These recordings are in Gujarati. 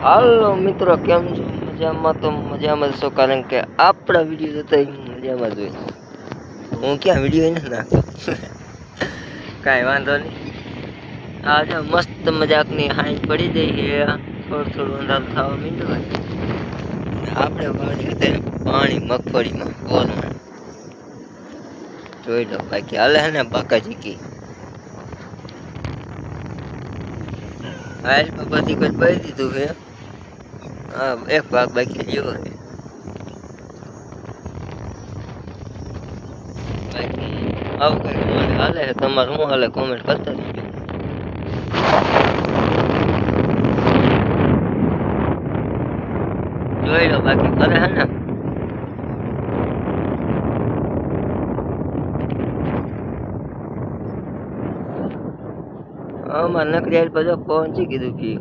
હાલો મિત્રો, કેમ છો? મજામાં તો મજામાં છો, કારણ કે આપણા વિડીયો જોતા મજામાં જોઈએ. હું ક્યાં વિડીયો નથી નાખતો. કાંઈ વાંધો નહીં. આજે મસ્ત મજાકની હાઈ પડી ગઈ છે. થોડું અંધારું થવા માંડ્યું હોય. આપણે વાળી અત્યારે પાણી મગફળીમાં બોલમાં જોઈ લો. બાકી હાલે હે ને બાકાજી કી હાલ બધી કોઈ પાઈ દીધું છે. હા, એક ભાગ બાકી રહ્યો છે. બાકી આવું કઈ અમારે હાલે છે. તમારે શું હાલે કોમેન્ટ કરતા રહેજો. જોઈ લો. બાકી કરે હે ને અમારે નકરી હાલ બધો પહોંચી કીધું કે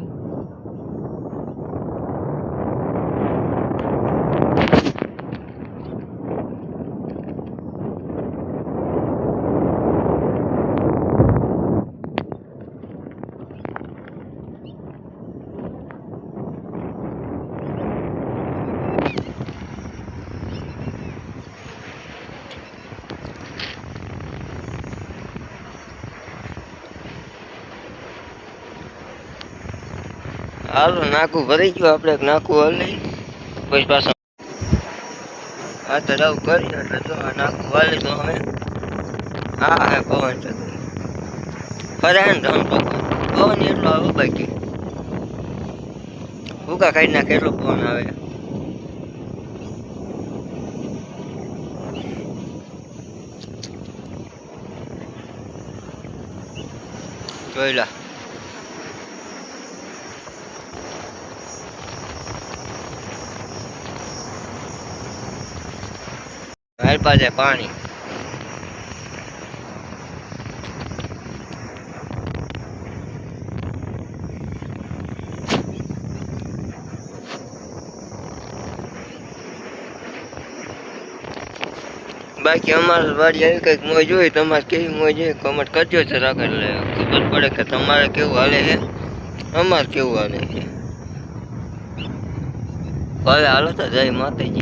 હાલો નાકું ભરી ગયું. આપણે નાકું હલી પછી પાછા હા તો રવ કરી એટલે જો નાકું વાલી તો અમે હા હે પવન છે ફરે ને ધમ પવન એટલો આવે. બાકી ભૂકા કાઢી નાખે એટલો પવન આવે. જોઈ લા. હાલ પાસે પાણી બાકી અમારે વાડી આવી કઈક મોજ હોય. તમારે કેવી મોજ હોય કમેન્ટ કરજો છે રાખ, એટલે ખબર પડે કે તમારે કેવું હાલે છે, અમારે કેવું હાલે છે. હવે હાલો તો જય માતાજી.